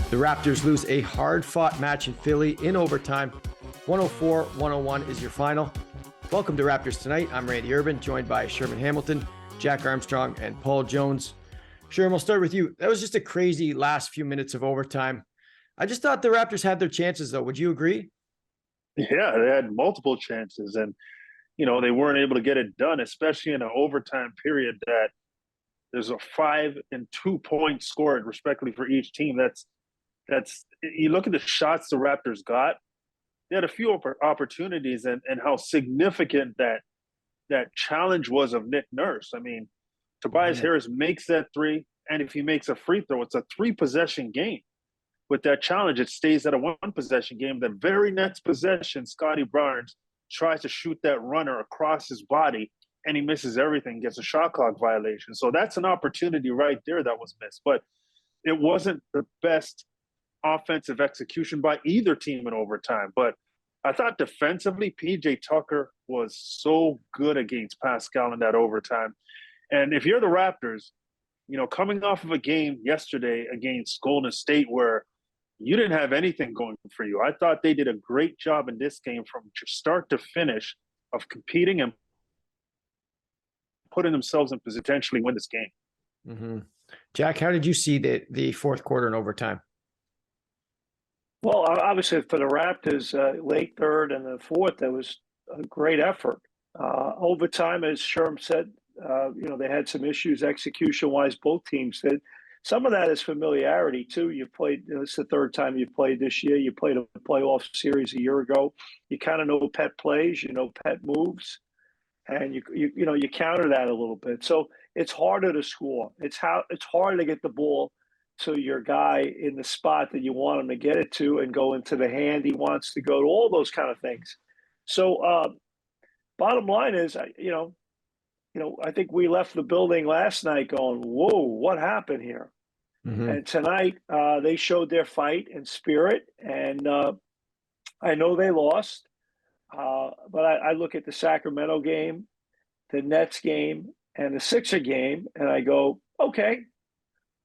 The Raptors lose a hard-fought match in Philly in overtime. 104-101 is your final. Welcome to Raptors Tonight. I'm Randy Urban, joined by Sherman Hamilton, Jack Armstrong, and Paul Jones. Sherman, we'll start with you. That was just a crazy last few minutes of overtime. I just thought the Raptors had their chances, though. Would you agree? Yeah, they had multiple chances, and they weren't able to get it done, especially in an overtime period that there's a 5 and 2 points scored respectively for each team. That's you look at the shots the Raptors got. They had a few opportunities, and how significant that challenge was of Nick Nurse. I mean, Tobias Harris makes that three, and if he makes a free throw, it's a 3-possession game. With that challenge, it stays at a 1-possession game. The very next possession, Scotty Barnes tries to shoot that runner across his body, and he misses everything, gets a shot clock violation. So that's an opportunity right there that was missed. But it wasn't the best offensive execution by either team in overtime. But I thought defensively, PJ Tucker was so good against Pascal in that overtime. And if you're the Raptors, coming off of a game yesterday against Golden State where you didn't have anything going for you, I thought they did a great job in this game from start to finish of competing and putting themselves in position to potentially win this game. Mm-hmm. Jack, how did you see the fourth quarter and overtime? Well, obviously for the Raptors, late third and the fourth, there was a great effort. Overtime, as Sherm said, they had some issues execution-wise, both teams did. Some of that is familiarity, too. You've played, it's the third time you've played this year. You played a playoff series a year ago. You kind of know pet plays, pet moves, and you counter that a little bit. So it's harder to score. It's harder to get the ball to your guy in the spot that you want him to get it to and go into the hand he wants to go to, all those kind of things. So bottom line is, I think we left the building last night going, whoa, what happened here? Mm-hmm. And tonight they showed their fight and spirit, and I know they lost, but I look at the Sacramento game, the Nets game, and the Sixer game, and I go, okay,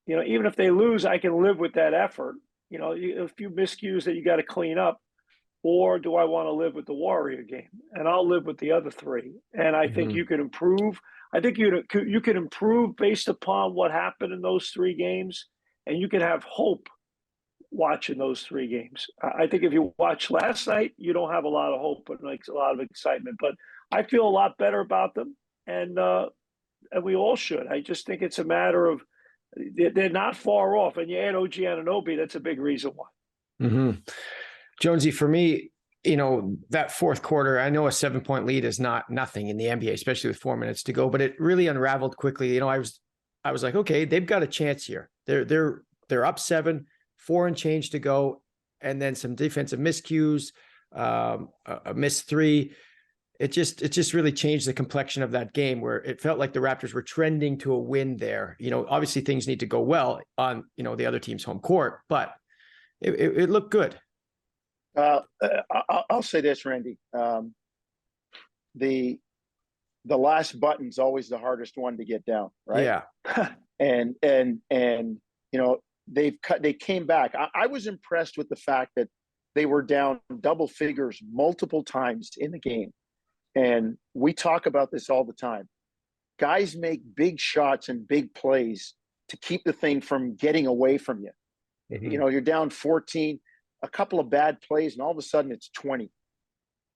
even if they lose, I can live with that effort. A few miscues that you got to clean up, or do I want to live with the Warrior game? And I'll live with the other three. And I think you can improve. I think you can improve based upon what happened in those 3 games, and you can have hope watching those 3 games. I think if you watch last night, you don't have a lot of hope, but like a lot of excitement. But I feel a lot better about them, and we all should. I just think it's a matter of they're not far off, and you add OG Anunoby, that's a big reason why. Mm-hmm. Jonesy, for me, that fourth quarter, I know a 7-point lead is not nothing in the NBA, especially with 4 minutes to go, but it really unraveled quickly. I was like, okay, they've got a chance here. They're up 7, 4 and change to go, and then some defensive miscues, a missed 3. It just really changed the complexion of that game, where it felt like the Raptors were trending to a win there. Obviously things need to go well on, the other team's home court, but it looked good. I'll say this, Randy. The last button's always the hardest one to get down, right? Yeah. and they came back. I was impressed with the fact that they were down double figures multiple times in the game. And we talk about this all the time. Guys make big shots and big plays to keep the thing from getting away from you. Mm-hmm. You're down 14, a couple of bad plays, and all of a sudden it's 20.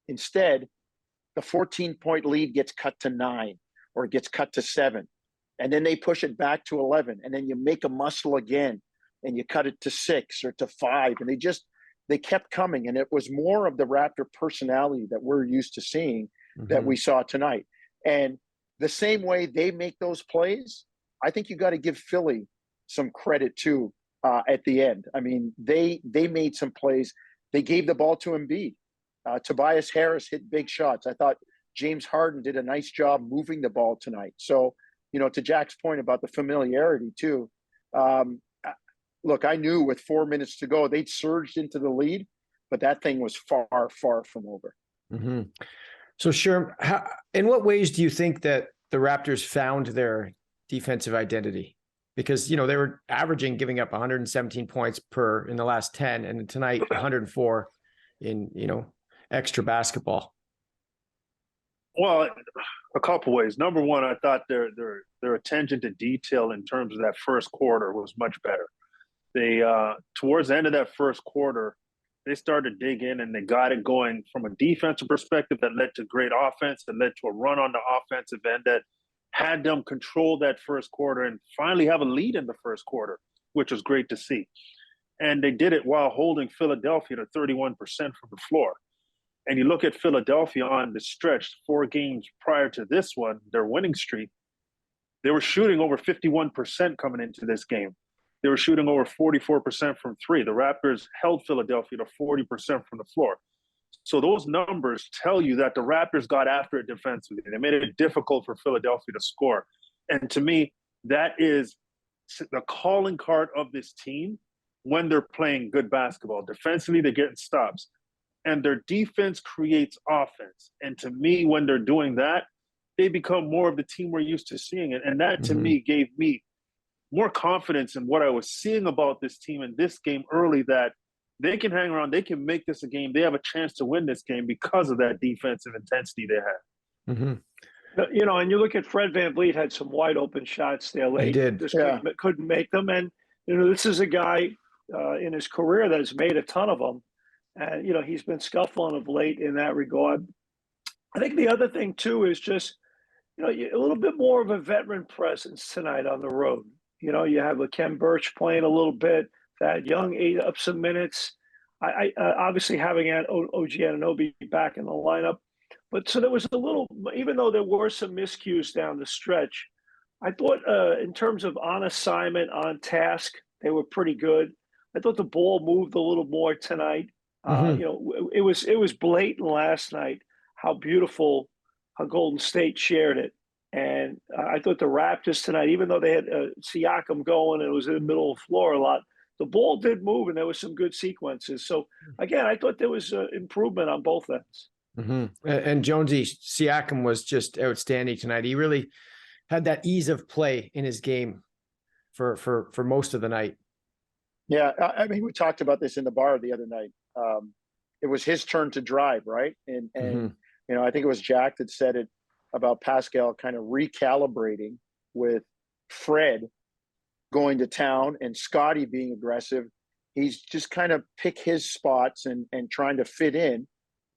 Instead, the 14-point lead gets cut to 9 or it gets cut to 7. And then they push it back to 11. And then you make a muscle again and you cut it to 6 or to 5. And they kept coming. And it was more of the Raptor personality that we're used to seeing that we saw tonight. And the same way they make those plays, I think you got to give Philly some credit too at the end. I mean, they made some plays. They gave the ball to Embiid. Tobias Harris hit big shots. I thought James Harden did a nice job moving the ball tonight. So, to Jack's point about the familiarity too, look, I knew with 4 minutes to go, they'd surged into the lead, but that thing was far, far from over. Mm-hmm. So, Sherm, in what ways do you think that the Raptors found their defensive identity? because, they were averaging giving up 117 points per in the last 10, and tonight 104 in, extra basketball. Well, a couple ways. Number one, I thought their attention to detail in terms of that first quarter was much better. They towards the end of that first quarter, they started to dig in and they got it going from a defensive perspective that led to great offense, that led to a run on the offensive end that had them control that first quarter and finally have a lead in the first quarter, which was great to see. And they did it while holding Philadelphia to 31% from the floor. And you look at Philadelphia on the stretch, 4 games prior to this one, their winning streak, they were shooting over 51% coming into this game. They were shooting over 44% from 3. The Raptors held Philadelphia to 40% from the floor. So those numbers tell you that the Raptors got after it defensively. They made it difficult for Philadelphia to score. And to me, that is the calling card of this team when they're playing good basketball. Defensively, they're getting stops. And their defense creates offense. And to me, when they're doing that, they become more of the team we're used to seeing. And that, to me, gave me more confidence in what I was seeing about this team in this game early, that they can hang around, they can make this a game. They have a chance to win this game because of that defensive intensity they have. And you look at Fred VanVleet had some wide open shots there late. He did. Just couldn't make them. And, this is a guy in his career that has made a ton of them. And, he's been scuffling of late in that regard. I think the other thing, too, is just, a little bit more of a veteran presence tonight on the road. You have a Ken Birch playing a little bit, Thad Young ate up some minutes. I obviously having OG Anunoby back in the lineup. But so there was a little, even though there were some miscues down the stretch, I thought in terms of on assignment, on task, they were pretty good. I thought the ball moved a little more tonight. It was blatant last night how beautiful how Golden State shared it. And I thought the Raptors tonight, even though they had Siakam going and it was in the middle of the floor a lot, the ball did move and there was some good sequences. So, again, I thought there was improvement on both ends. And Jonesy, Siakam was just outstanding tonight. He really had that ease of play in his game for most of the night. Yeah, I mean, we talked about this in the bar the other night. It was his turn to drive, right? And I think it was Jack that said it about Pascal kind of recalibrating with Fred going to town and Scotty being aggressive. He's just kind of pick his spots and trying to fit in.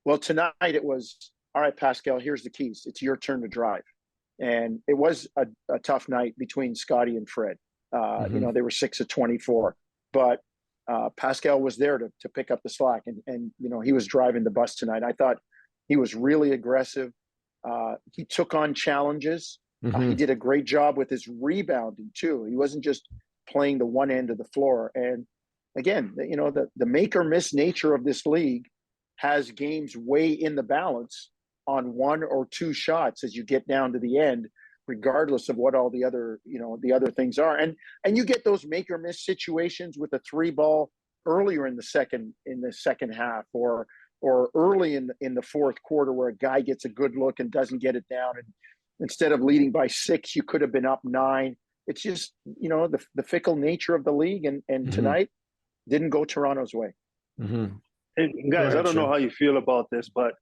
Well, tonight it was, all right, Pascal, here's the keys. It's your turn to drive. And it was a tough night between Scotty and Fred. They were 6 of 24. But Pascal was there to pick up the slack. And he was driving the bus tonight. I thought he was really aggressive. He took on challenges. He did a great job with his rebounding, too. He wasn't just playing the one end of the floor. And again, the make or miss nature of this league has games way in the balance on 1 or 2 shots as you get down to the end, regardless of what all the other things are. And you get those make or miss situations with a 3-ball earlier in the second half or early in the fourth quarter where a guy gets a good look and doesn't get it down. And instead of leading by 6, you could have been up 9. It's just, the fickle nature of the league. And tonight didn't go Toronto's way. And guys, I don't know how you feel about this, but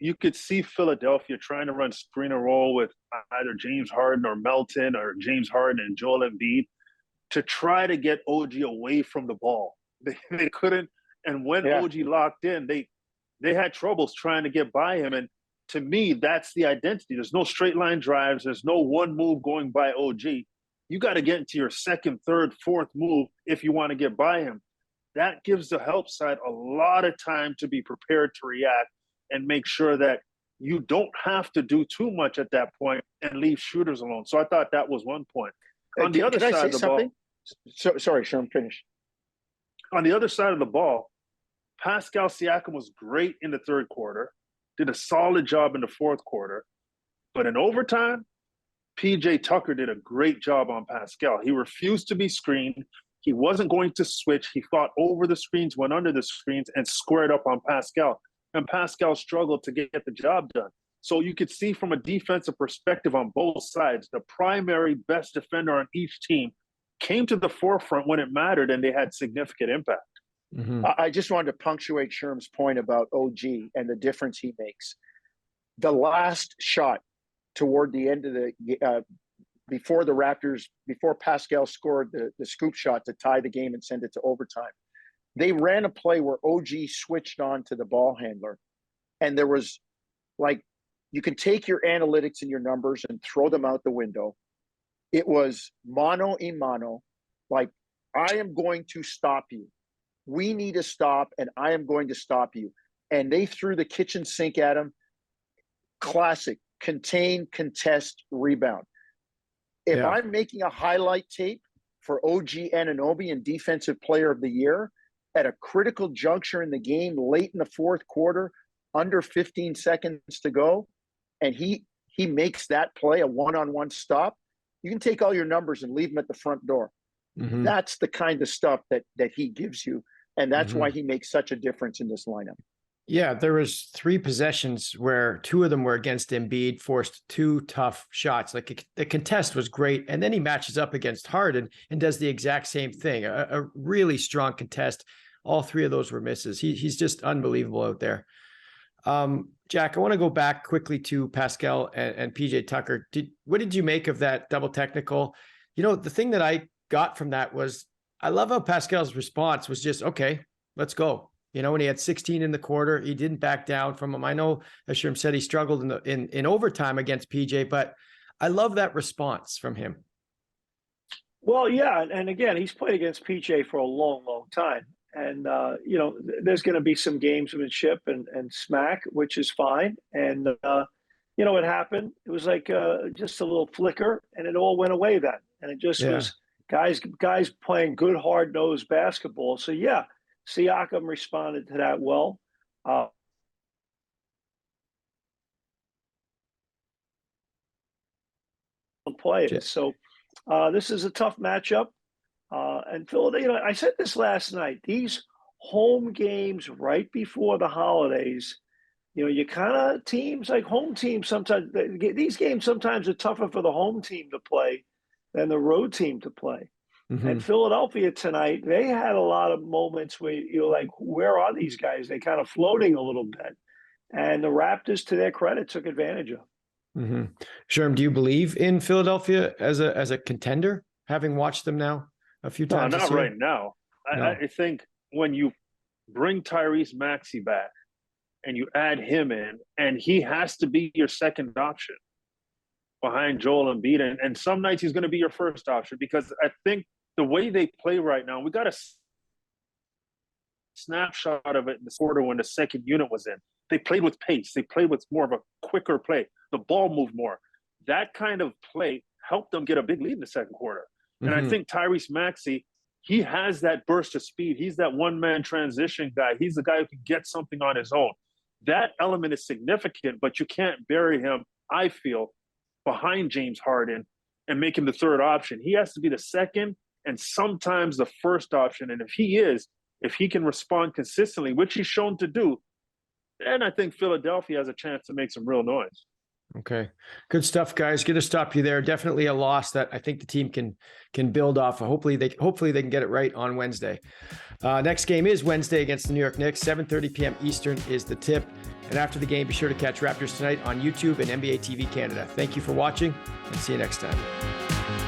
you could see Philadelphia trying to run screen and roll with either James Harden or Melton or James Harden and Joel Embiid to try to get OG away from the ball. They couldn't. And when OG locked in, they had troubles trying to get by him. And to me, that's the identity. There's no straight line drives. There's no one move going by OG. You got to get into your second, third, fourth move if you want to get by him. That gives the help side a lot of time to be prepared to react and make sure that you don't have to do too much at that point and leave shooters alone. So I thought that was one point. On the other side of the ball, sorry, Sherman, finish. On the other side of the ball, Pascal Siakam was great in the third quarter, did a solid job in the fourth quarter, but in overtime, PJ Tucker did a great job on Pascal. He refused to be screened. He wasn't going to switch. He fought over the screens, went under the screens, and squared up on Pascal. And Pascal struggled to get the job done. So you could see from a defensive perspective on both sides, the primary best defender on each team came to the forefront when it mattered, and they had significant impact. Mm-hmm. I just wanted to punctuate Sherm's point about OG and the difference he makes. The last shot toward the end of the before the Raptors, before Pascal scored the scoop shot to tie the game and send it to overtime, they ran a play where OG switched on to the ball handler. And there was, like, you can take your analytics and your numbers and throw them out the window. It was mano a mano, like, I am going to stop you. We need to stop, and I am going to stop you. And they threw the kitchen sink at him. Classic, contain, contest, rebound. If I'm making a highlight tape for OG Anunoby and Defensive Player of the Year at a critical juncture in the game, late in the fourth quarter, under 15 seconds to go, and he makes that play, a one-on-one stop, you can take all your numbers and leave them at the front door. Mm-hmm. That's the kind of stuff that he gives you, and that's mm-hmm. why he makes such a difference in this lineup. Yeah, there was 3 possessions where 2 of them were against Embiid, forced 2 tough shots. Like, the contest was great, and then he matches up against Harden and does the exact same thing. A really strong contest. All 3 of those were misses. He's just unbelievable out there. Jack, I want to go back quickly to Pascal and PJ Tucker. What did you make of that double technical? You know, the thing that I got from that was, I love how Pascal's response was just, okay, let's go. You know, when he had 16 in the quarter, he didn't back down from him. I know, as Sherm said, he struggled in overtime against PJ, but I love that response from him. Well, yeah, and again, he's played against PJ for a long, long time. And, you know, there's going to be some gamesmanship and smack, which is fine. And, you know, it happened. It was like just a little flicker, and it all went away then. And it just was guys playing good, hard-nosed basketball. So, yeah, Siakam responded to that well. So this is a tough matchup. And Philadelphia, you know, I said this last night, these home games right before the holidays, you know, you kind of teams like home teams sometimes, these games sometimes are tougher for the home team to play than the road team to play. Mm-hmm. And Philadelphia tonight, they had a lot of moments where you're like, where are these guys? They kind of floating a little bit. And the Raptors, to their credit, took advantage of. Mm-hmm. Sherm, do you believe in Philadelphia as a contender, having watched them now a few times? No, not right now. No. I think when you bring Tyrese Maxey back and you add him in, and he has to be your second option behind Joel Embiid, and some nights he's going to be your first option, because I think the way they play right now, we got a snapshot of it in the quarter when the second unit was in. They played with pace. They played with more of a quicker play. The ball moved more. That kind of play helped them get a big lead in the second quarter. And I think Tyrese Maxey, he has that burst of speed. He's that one-man transition guy. He's the guy who can get something on his own. That element is significant, but you can't bury him, I feel, behind James Harden and make him the third option. He has to be the second and sometimes the first option. And if he can respond consistently, which he's shown to do, then I think Philadelphia has a chance to make some real noise. Okay. Good stuff, guys. Good to stop you there. Definitely a loss that I think the team can build off. Hopefully they can get it right on Wednesday. Next game is Wednesday against the New York Knicks. 7:30 p.m. Eastern is the tip. And after the game, be sure to catch Raptors Tonight on YouTube and NBA TV Canada. Thank you for watching, and see you next time.